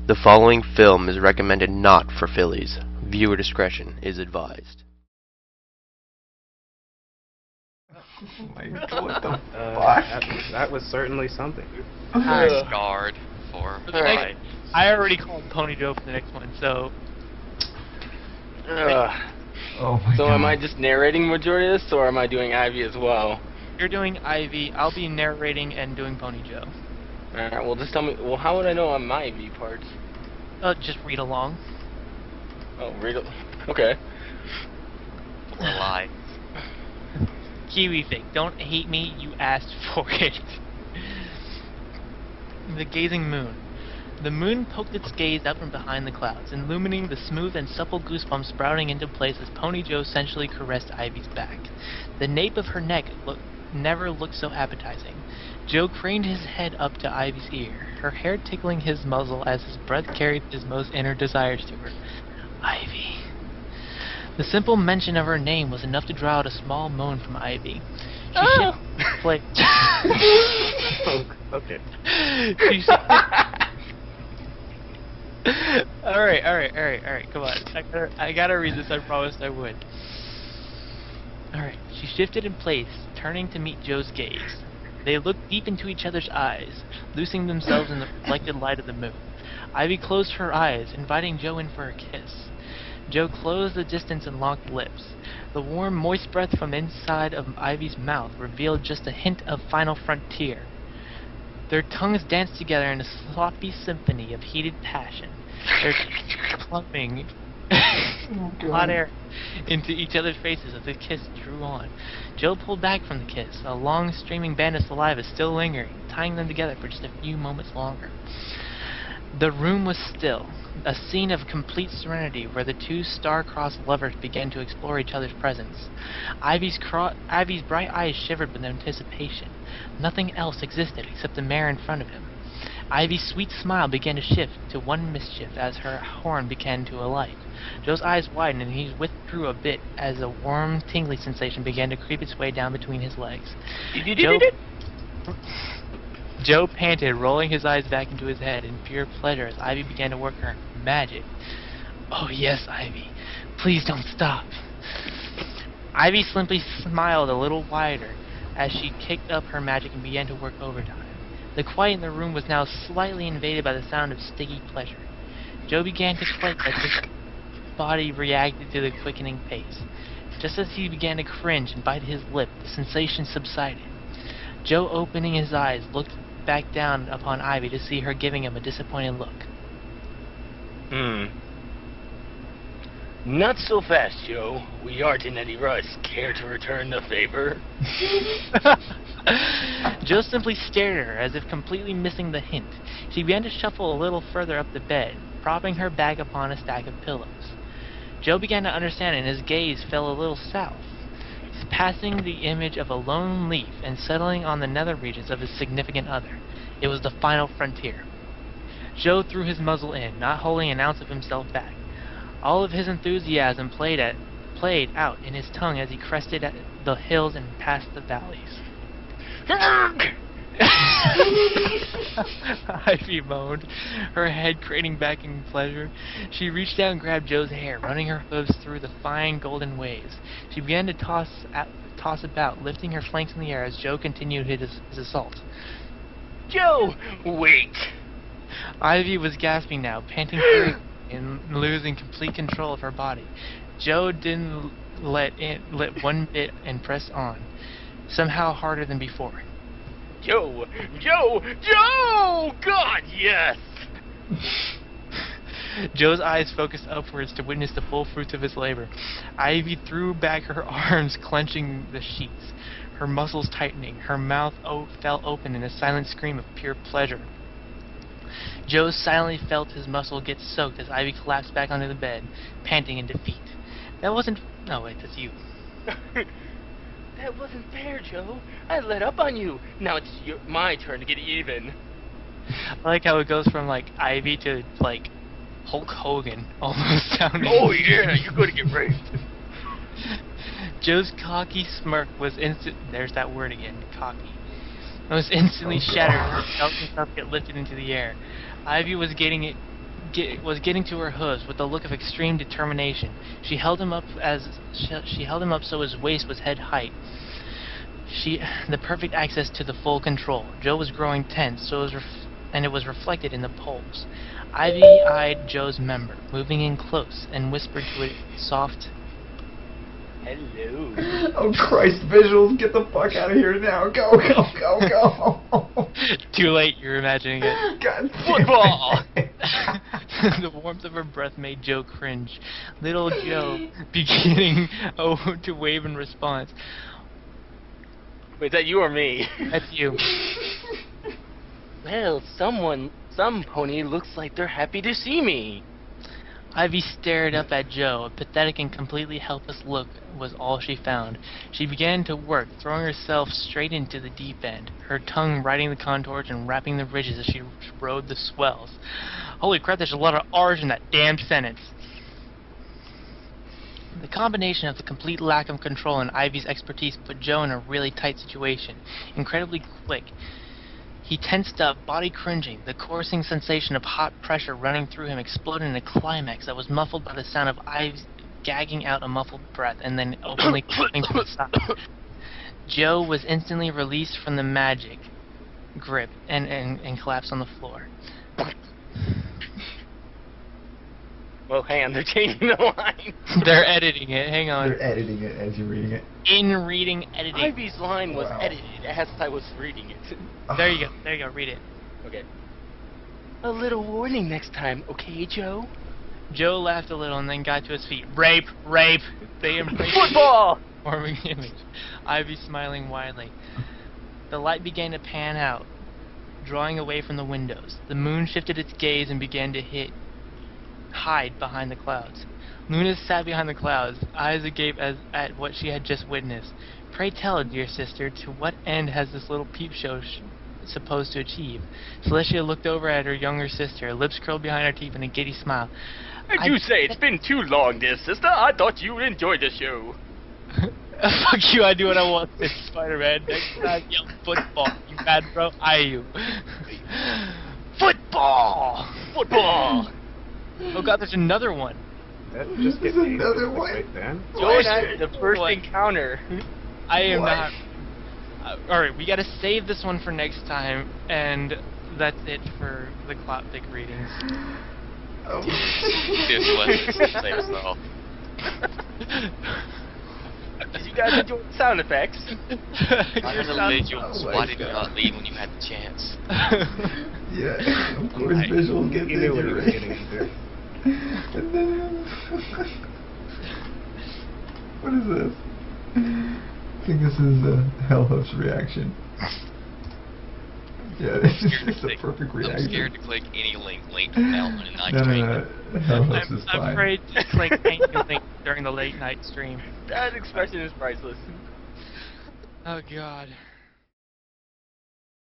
The following film is recommended not for fillies. Viewer discretion is advised. Oh my god, what the fuck? That was certainly something. I scarred for life. I already called Pony Joe for the next one, so... Oh my So god. am I just narrating majority of this, or am I doing Ivy as well? You're doing Ivy, I'll be narrating and doing Pony Joe. Alright, well just tell me, well how would I know on my Ivy parts? Just read along. Oh, read it. Okay. Or lie. Kiwi Fig, don't hate me, you asked for it. The Gazing Moon. The moon poked its gaze out from behind the clouds, illumining the smooth and supple goosebumps sprouting into place as Pony Joe sensually caressed Ivy's back. The nape of her neck never looked so appetizing. Joe craned his head up to Ivy's ear, her hair tickling his muzzle as his breath carried his most inner desires to her. Ivy. The simple mention of her name was enough to draw out a small moan from Ivy. Okay. Alright, come on. I gotta read this, I promised I would. Alright, she shifted in place, turning to meet Joe's gaze. They looked deep into each other's eyes, losing themselves in the reflected light of the moon. Ivy closed her eyes, inviting Joe in for a kiss. Joe closed the distance and locked lips. The warm, moist breath from inside of Ivy's mouth revealed just a hint of final frontier. Their tongues danced together in a sloppy symphony of heated passion, their clumping hot air into each other's faces as the kiss drew on. Joe pulled back from the kiss. A long, streaming band of saliva still lingering, tying them together for just a few moments longer. The room was still, a scene of complete serenity where the two star-crossed lovers began to explore each other's presence. Ivy's bright eyes shivered with anticipation. Nothing else existed except the mare in front of him. Ivy's sweet smile began to shift to one mischief as her horn began to alight. Joe's eyes widened and he withdrew a bit as a warm, tingly sensation began to creep its way down between his legs. Joe panted, rolling his eyes back into his head in pure pleasure as Ivy began to work her magic. Oh yes, Ivy. Please don't stop. Ivy simply smiled a little wider as she kicked up her magic and began to work overtime. The quiet in the room was now slightly invaded by the sound of sticky pleasure. Joe began to quake as his body reacted to the quickening pace. Just as he began to cringe and bite his lip, the sensation subsided. Joe, opening his eyes, looked back down upon Ivy to see her giving him a disappointed look. Not so fast, Joe. We aren't in any rush. Care to return the favor? Joe simply stared at her as if completely missing the hint. She began to shuffle a little further up the bed, propping her back upon a stack of pillows. Joe began to understand and his gaze fell a little south, passing the image of a lone leaf and settling on the nether regions of his significant other. It was the final frontier. Joe threw his muzzle in, not holding an ounce of himself back. All of his enthusiasm played out in his tongue as he crested at the hills and passed the valleys. Ivy moaned, her head craning back in pleasure. She reached out and grabbed Joe's hair, running her hooves through the fine golden waves. She began to toss about, lifting her flanks in the air as Joe continued his assault. Joe, wait! Ivy was gasping now, panting furiously and losing complete control of her body. Joe didn't let one bit and pressed on, somehow harder than before. Joe! God, yes! Joe's eyes focused upwards to witness the full fruits of his labor. Ivy threw back her arms, clenching the sheets, her muscles tightening. Her mouth fell open in a silent scream of pure pleasure. Joe silently felt his muscle get soaked as Ivy collapsed back onto the bed, panting in defeat. That wasn't... No, wait, that's you. That wasn't fair, Joe. I let up on you. Now it's my turn to get even. I like how it goes from, like, Ivy to, like, Hulk Hogan, almost sounding. Oh yeah, you're gonna get raped. Joe's cocky smirk was there's that word again, cocky. It was instantly shattered. Her felt himself get lifted into the air. Ivy was getting was getting to her hooves with a look of extreme determination. She held him up so his waist was head height. The perfect access to the full control. Joe was growing tense, and it was reflected in the pulse. Ivy eyed Joe's member, moving in close, and whispered to it soft, "Hello." Oh Christ, visuals, get the fuck out of here now. Go, go, go, go. Too late, you're imagining it. God Football! The warmth of her breath made Joe cringe. Little Joe beginning to wave in response. Wait, is that you or me? That's you. Well, some pony looks like they're happy to see me. Ivy stared up at Joe. A pathetic and completely helpless look was all she found. She began to work, throwing herself straight into the deep end, her tongue riding the contours and wrapping the ridges as she rode the swells. Holy crap, there's a lot of R's in that damn sentence. The combination of the complete lack of control and Ivy's expertise put Joe in a really tight situation. Incredibly quick. He tensed up, body cringing, the coursing sensation of hot pressure running through him exploded in a climax that was muffled by the sound of Ives gagging out a muffled breath and then openly coughing to the side. Joe was instantly released from the magic grip and collapsed on the floor. Well, hang on, they're changing the line. They're editing it, hang on. They're editing it as you're reading it. In reading, editing. Ivy's line was Wow. edited as I was reading it. There you go, read it. Okay. A little warning next time, okay, Joe? Joe laughed a little and then got to his feet. Rape! Rape! They embraced Football! the forming image. Ivy smiling widely. The light began to pan out, drawing away from the windows. The moon shifted its gaze and began to hide behind the clouds. Luna sat behind the clouds, eyes agape at what she had just witnessed. Pray tell, dear sister, to what end has this little peep show supposed to achieve? Celestia looked over at her younger sister, lips curled behind her teeth in a giddy smile. I do say, it's been too long, dear sister. I thought you would enjoy the show. Fuck you, I do what I want, this Spider-Man. Next time, yell football. You mad, bro? I you. Football! Football! Oh god, there's another one. That just There's get another one. right then. Joe and I, the first encounter. I am What? not... Alright, we gotta save this one for next time, and that's it for the Cloptic readings. Oh. This was say so. Did you guys enjoy the sound effects? Your sound- Individuals, Oh my why did you God. not leave when you had the chance? Yeah, of course, Right. visuals get You knew what he was busy, getting into. right? And then... What is this? I think this is Hellhoof's reaction. Yeah, it's a perfect reaction. I'm scared to click any link linked from now on in night No, stream. no, no. Hellhoof's is I'm fine. afraid to click anything during the late night stream. That expression is priceless. Oh god.